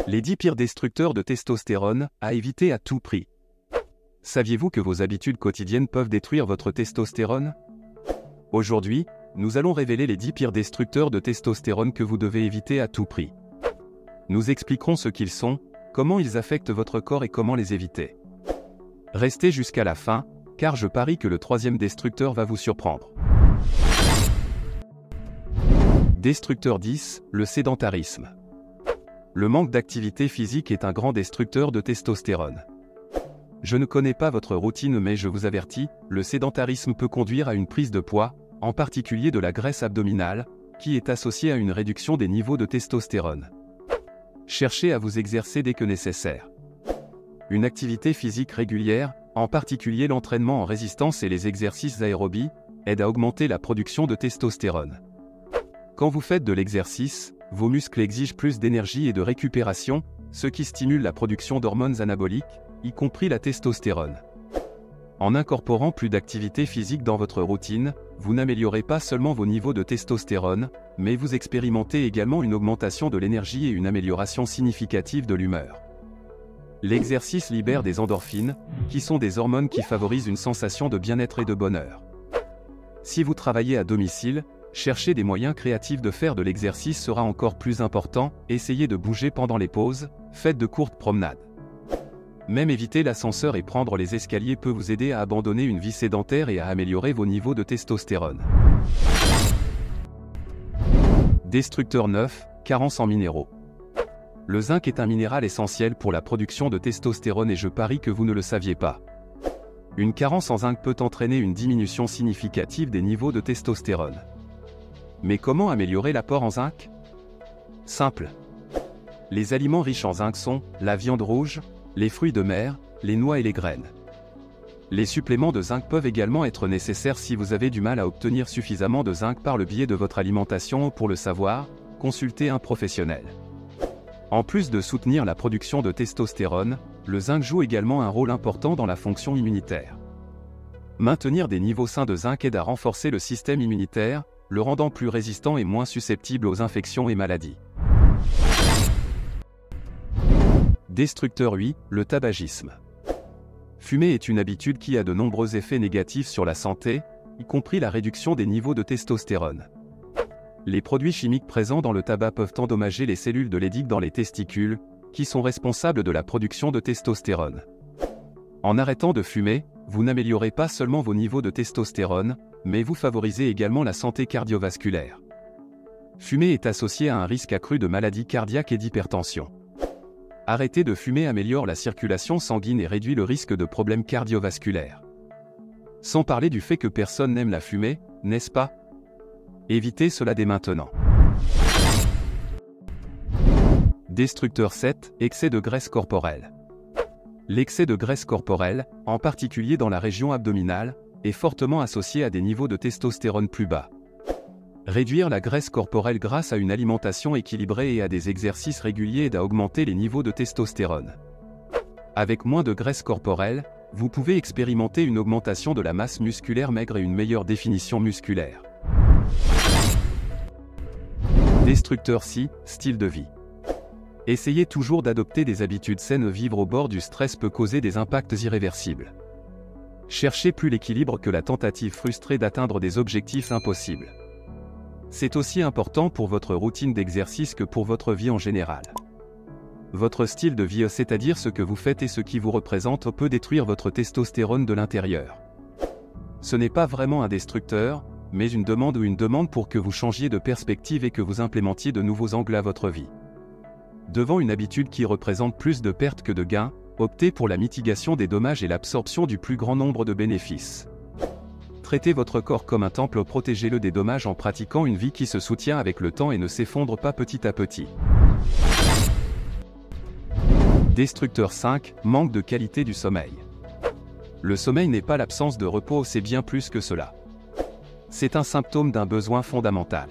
Les 10 pires destructeurs de testostérone à éviter à tout prix. Saviez-vous que vos habitudes quotidiennes peuvent détruire votre testostérone? Aujourd'hui, nous allons révéler les 10 pires destructeurs de testostérone que vous devez éviter à tout prix. Nous expliquerons ce qu'ils sont, comment ils affectent votre corps et comment les éviter. Restez jusqu'à la fin, car je parie que le troisième destructeur va vous surprendre. Destructeur 10, le sédentarisme. Le manque d'activité physique est un grand destructeur de testostérone. Je ne connais pas votre routine mais je vous avertis, le sédentarisme peut conduire à une prise de poids, en particulier de la graisse abdominale, qui est associée à une réduction des niveaux de testostérone. Cherchez à vous exercer dès que nécessaire. Une activité physique régulière, en particulier l'entraînement en résistance et les exercices aérobies, aide à augmenter la production de testostérone. Quand vous faites de l'exercice, vos muscles exigent plus d'énergie et de récupération, ce qui stimule la production d'hormones anaboliques, y compris la testostérone. En incorporant plus d'activité physique dans votre routine, vous n'améliorez pas seulement vos niveaux de testostérone, mais vous expérimentez également une augmentation de l'énergie et une amélioration significative de l'humeur. L'exercice libère des endorphines, qui sont des hormones qui favorisent une sensation de bien-être et de bonheur. Si vous travaillez à domicile, chercher des moyens créatifs de faire de l'exercice sera encore plus important, essayez de bouger pendant les pauses, faites de courtes promenades. Même éviter l'ascenseur et prendre les escaliers peut vous aider à abandonner une vie sédentaire et à améliorer vos niveaux de testostérone. Destructeur 9, carence en minéraux. Le zinc est un minéral essentiel pour la production de testostérone et je parie que vous ne le saviez pas. Une carence en zinc peut entraîner une diminution significative des niveaux de testostérone. Mais comment améliorer l'apport en zinc? Simple. Les aliments riches en zinc sont la viande rouge, les fruits de mer, les noix et les graines. Les suppléments de zinc peuvent également être nécessaires si vous avez du mal à obtenir suffisamment de zinc par le biais de votre alimentation. Pour le savoir, consultez un professionnel. En plus de soutenir la production de testostérone, le zinc joue également un rôle important dans la fonction immunitaire. Maintenir des niveaux sains de zinc aide à renforcer le système immunitaire, le rendant plus résistant et moins susceptible aux infections et maladies. Destructeur 8, le tabagisme. Fumer est une habitude qui a de nombreux effets négatifs sur la santé, y compris la réduction des niveaux de testostérone. Les produits chimiques présents dans le tabac peuvent endommager les cellules de Leydig dans les testicules, qui sont responsables de la production de testostérone. En arrêtant de fumer, vous n'améliorez pas seulement vos niveaux de testostérone, mais vous favorisez également la santé cardiovasculaire. Fumer est associé à un risque accru de maladies cardiaques et d'hypertension. Arrêter de fumer améliore la circulation sanguine et réduit le risque de problèmes cardiovasculaires. Sans parler du fait que personne n'aime la fumée, n'est-ce pas? Évitez cela dès maintenant. Destructeur 7, excès de graisse corporelle. L'excès de graisse corporelle, en particulier dans la région abdominale, est fortement associé à des niveaux de testostérone plus bas. Réduire la graisse corporelle grâce à une alimentation équilibrée et à des exercices réguliers aide à augmenter les niveaux de testostérone. Avec moins de graisse corporelle, vous pouvez expérimenter une augmentation de la masse musculaire maigre et une meilleure définition musculaire. Destructeur 6, style de vie. Essayez toujours d'adopter des habitudes saines. Vivre au bord du stress peut causer des impacts irréversibles. Cherchez plus l'équilibre que la tentative frustrée d'atteindre des objectifs impossibles. C'est aussi important pour votre routine d'exercice que pour votre vie en général. Votre style de vie, c'est-à-dire ce que vous faites et ce qui vous représente, peut détruire votre testostérone de l'intérieur. Ce n'est pas vraiment un destructeur, mais une demande pour que vous changiez de perspective et que vous implémentiez de nouveaux angles à votre vie. Devant une habitude qui représente plus de pertes que de gains, optez pour la mitigation des dommages et l'absorption du plus grand nombre de bénéfices. Traitez votre corps comme un temple, protégez-le des dommages en pratiquant une vie qui se soutient avec le temps et ne s'effondre pas petit à petit. Destructeur 5, manque de qualité du sommeil. Le sommeil n'est pas l'absence de repos, c'est bien plus que cela. C'est un symptôme d'un besoin fondamental.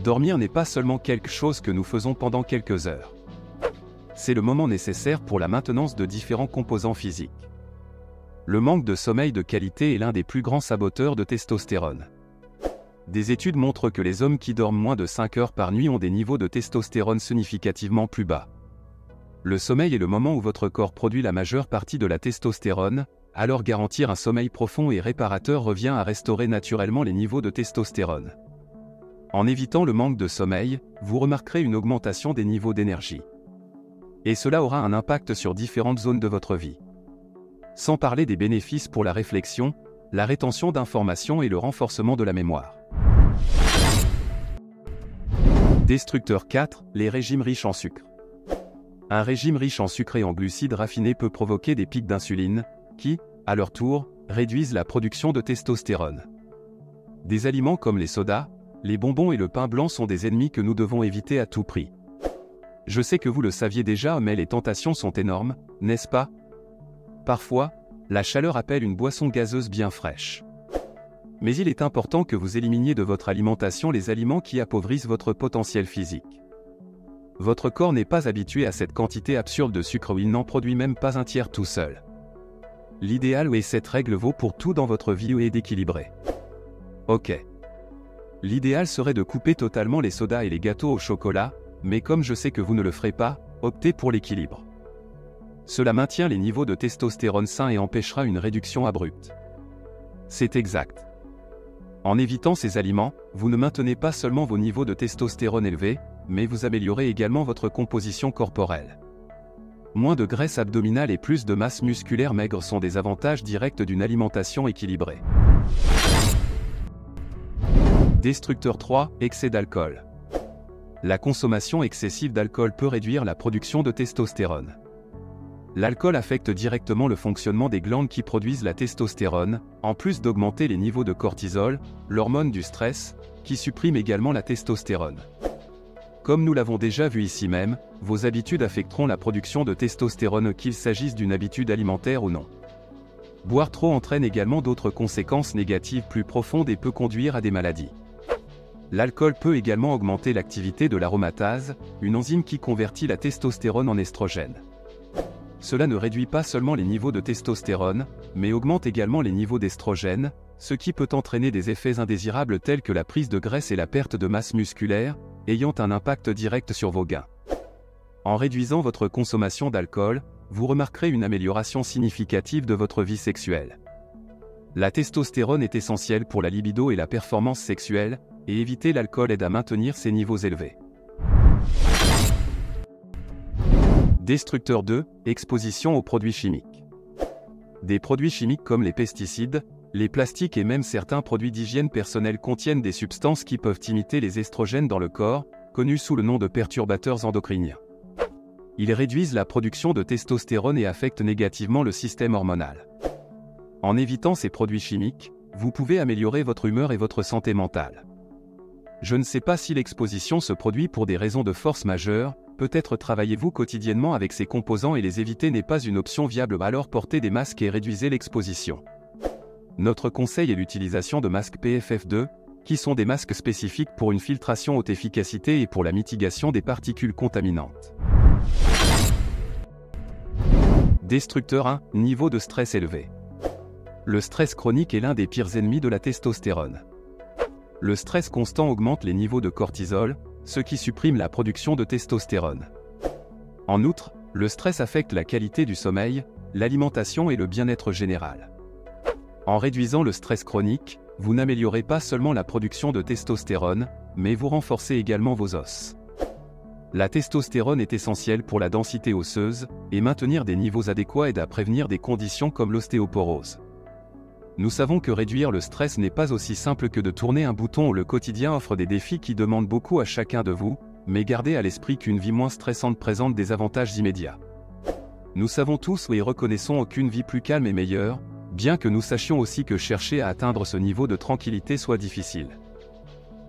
Dormir n'est pas seulement quelque chose que nous faisons pendant quelques heures. C'est le moment nécessaire pour la maintenance de différents composants physiques. Le manque de sommeil de qualité est l'un des plus grands saboteurs de testostérone. Des études montrent que les hommes qui dorment moins de 5 heures par nuit ont des niveaux de testostérone significativement plus bas. Le sommeil est le moment où votre corps produit la majeure partie de la testostérone, alors garantir un sommeil profond et réparateur revient à restaurer naturellement les niveaux de testostérone. En évitant le manque de sommeil, vous remarquerez une augmentation des niveaux d'énergie. Et cela aura un impact sur différentes zones de votre vie. Sans parler des bénéfices pour la réflexion, la rétention d'informations et le renforcement de la mémoire. Destructeur 4, les régimes riches en sucre. Un régime riche en sucre et en glucides raffinés peut provoquer des pics d'insuline, qui, à leur tour, réduisent la production de testostérone. Des aliments comme les sodas, les bonbons et le pain blanc sont des ennemis que nous devons éviter à tout prix. Je sais que vous le saviez déjà, mais les tentations sont énormes, n'est-ce pas? Parfois, la chaleur appelle une boisson gazeuse bien fraîche. Mais il est important que vous éliminiez de votre alimentation les aliments qui appauvrissent votre potentiel physique. Votre corps n'est pas habitué à cette quantité absurde de sucre où il n'en produit même pas un tiers tout seul. L'idéal et cette règle vaut pour tout dans votre vie et d'équilibrer. Ok. L'idéal serait de couper totalement les sodas et les gâteaux au chocolat, mais comme je sais que vous ne le ferez pas, optez pour l'équilibre. Cela maintient les niveaux de testostérone sains et empêchera une réduction abrupte. C'est exact. En évitant ces aliments, vous ne maintenez pas seulement vos niveaux de testostérone élevés, mais vous améliorez également votre composition corporelle. Moins de graisse abdominale et plus de masse musculaire maigre sont des avantages directs d'une alimentation équilibrée. Destructeur 3, excès d'alcool. La consommation excessive d'alcool peut réduire la production de testostérone. L'alcool affecte directement le fonctionnement des glandes qui produisent la testostérone, en plus d'augmenter les niveaux de cortisol, l'hormone du stress, qui supprime également la testostérone. Comme nous l'avons déjà vu ici même, vos habitudes affecteront la production de testostérone qu'il s'agisse d'une habitude alimentaire ou non. Boire trop entraîne également d'autres conséquences négatives plus profondes et peut conduire à des maladies. L'alcool peut également augmenter l'activité de l'aromatase, une enzyme qui convertit la testostérone en estrogène. Cela ne réduit pas seulement les niveaux de testostérone, mais augmente également les niveaux d'estrogène, ce qui peut entraîner des effets indésirables tels que la prise de graisse et la perte de masse musculaire, ayant un impact direct sur vos gains. En réduisant votre consommation d'alcool, vous remarquerez une amélioration significative de votre vie sexuelle. La testostérone est essentielle pour la libido et la performance sexuelle, et éviter l'alcool aide à maintenir ces niveaux élevés. Destructeur 2, exposition aux produits chimiques. Des produits chimiques comme les pesticides, les plastiques et même certains produits d'hygiène personnelle contiennent des substances qui peuvent imiter les estrogènes dans le corps, connus sous le nom de perturbateurs endocriniens. Ils réduisent la production de testostérone et affectent négativement le système hormonal. En évitant ces produits chimiques, vous pouvez améliorer votre humeur et votre santé mentale. Je ne sais pas si l'exposition se produit pour des raisons de force majeure, peut-être travaillez-vous quotidiennement avec ces composants et les éviter n'est pas une option viable, alors portez des masques et réduisez l'exposition. Notre conseil est l'utilisation de masques PFF2, qui sont des masques spécifiques pour une filtration haute efficacité et pour la mitigation des particules contaminantes. Destructeur 1, niveau de stress élevé. Le stress chronique est l'un des pires ennemis de la testostérone. Le stress constant augmente les niveaux de cortisol, ce qui supprime la production de testostérone. En outre, le stress affecte la qualité du sommeil, l'alimentation et le bien-être général. En réduisant le stress chronique, vous n'améliorez pas seulement la production de testostérone, mais vous renforcez également vos os. La testostérone est essentielle pour la densité osseuse, et maintenir des niveaux adéquats aide à prévenir des conditions comme l'ostéoporose. Nous savons que réduire le stress n'est pas aussi simple que de tourner un bouton où le quotidien offre des défis qui demandent beaucoup à chacun de vous, mais gardez à l'esprit qu'une vie moins stressante présente des avantages immédiats. Nous savons tous et reconnaissons qu'une vie plus calme est meilleure, bien que nous sachions aussi que chercher à atteindre ce niveau de tranquillité soit difficile.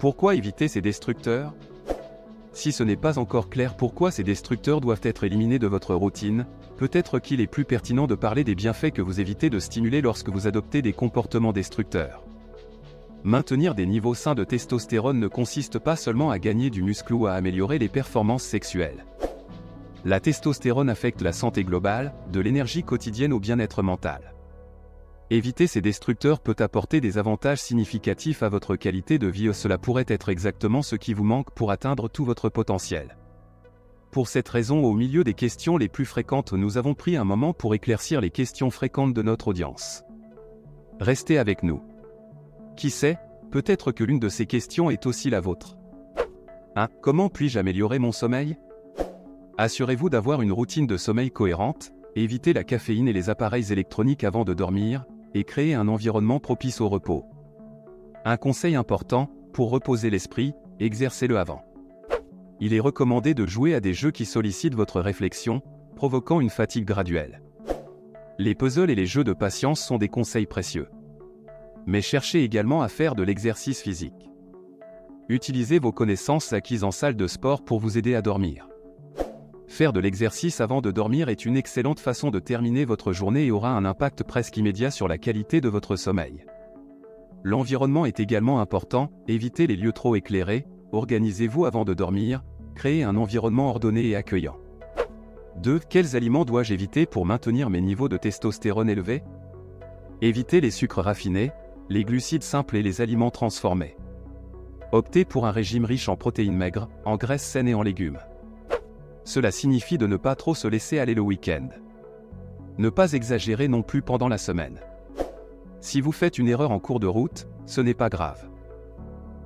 Pourquoi éviter ces destructeurs? Si ce n'est pas encore clair pourquoi ces destructeurs doivent être éliminés de votre routine, peut-être qu'il est plus pertinent de parler des bienfaits que vous évitez de stimuler lorsque vous adoptez des comportements destructeurs. Maintenir des niveaux sains de testostérone ne consiste pas seulement à gagner du muscle ou à améliorer les performances sexuelles. La testostérone affecte la santé globale, de l'énergie quotidienne au bien-être mental. Éviter ces destructeurs peut apporter des avantages significatifs à votre qualité de vie, cela pourrait être exactement ce qui vous manque pour atteindre tout votre potentiel. Pour cette raison, au milieu des questions les plus fréquentes, nous avons pris un moment pour éclaircir les questions fréquentes de notre audience. Restez avec nous. Qui sait, peut-être que l'une de ces questions est aussi la vôtre. 1. Comment puis-je améliorer mon sommeil? Assurez-vous d'avoir une routine de sommeil cohérente, évitez la caféine et les appareils électroniques avant de dormir, et créez un environnement propice au repos. Un conseil important, pour reposer l'esprit, exercez-le avant. Il est recommandé de jouer à des jeux qui sollicitent votre réflexion, provoquant une fatigue graduelle. Les puzzles et les jeux de patience sont des conseils précieux. Mais cherchez également à faire de l'exercice physique. Utilisez vos connaissances acquises en salle de sport pour vous aider à dormir. Faire de l'exercice avant de dormir est une excellente façon de terminer votre journée et aura un impact presque immédiat sur la qualité de votre sommeil. L'environnement est également important, évitez les lieux trop éclairés, organisez-vous avant de dormir, créez un environnement ordonné et accueillant. 2. Quels aliments dois-je éviter pour maintenir mes niveaux de testostérone élevés? Évitez les sucres raffinés, les glucides simples et les aliments transformés. Optez pour un régime riche en protéines maigres, en graisses saines et en légumes. Cela signifie de ne pas trop se laisser aller le week-end. Ne pas exagérer non plus pendant la semaine. Si vous faites une erreur en cours de route, ce n'est pas grave.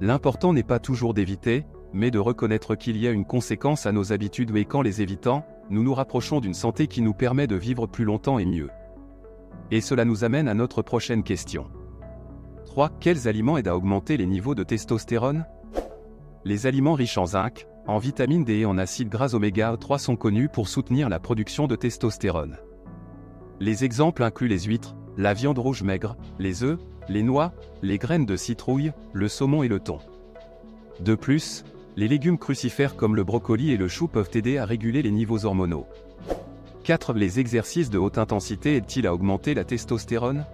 L'important n'est pas toujours d'éviter, mais de reconnaître qu'il y a une conséquence à nos habitudes et qu'en les évitant, nous nous rapprochons d'une santé qui nous permet de vivre plus longtemps et mieux. Et cela nous amène à notre prochaine question. 3. Quels aliments aident à augmenter les niveaux de testostérone? Les aliments riches en zinc, en vitamine D et en acides gras oméga 3 sont connus pour soutenir la production de testostérone. Les exemples incluent les huîtres, la viande rouge maigre, les œufs, les noix, les graines de citrouille, le saumon et le thon. De plus, les légumes crucifères comme le brocoli et le chou peuvent aider à réguler les niveaux hormonaux. 4. Les exercices de haute intensité aident-ils à augmenter la testostérone?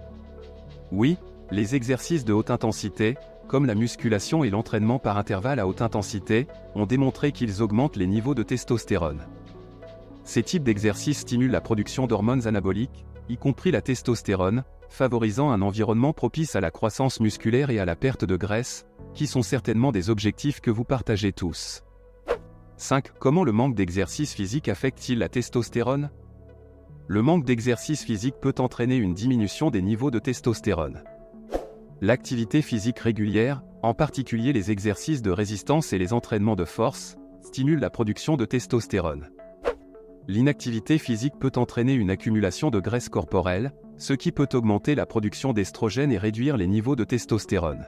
Oui, les exercices de haute intensité, comme la musculation et l'entraînement par intervalle à haute intensité, ont démontré qu'ils augmentent les niveaux de testostérone. Ces types d'exercices stimulent la production d'hormones anaboliques, y compris la testostérone, favorisant un environnement propice à la croissance musculaire et à la perte de graisse, qui sont certainement des objectifs que vous partagez tous. 5. Comment le manque d'exercice physique affecte-t-il la testostérone? Le manque d'exercice physique peut entraîner une diminution des niveaux de testostérone. L'activité physique régulière, en particulier les exercices de résistance et les entraînements de force, stimule la production de testostérone. L'inactivité physique peut entraîner une accumulation de graisse corporelle, ce qui peut augmenter la production d'estrogène et réduire les niveaux de testostérone.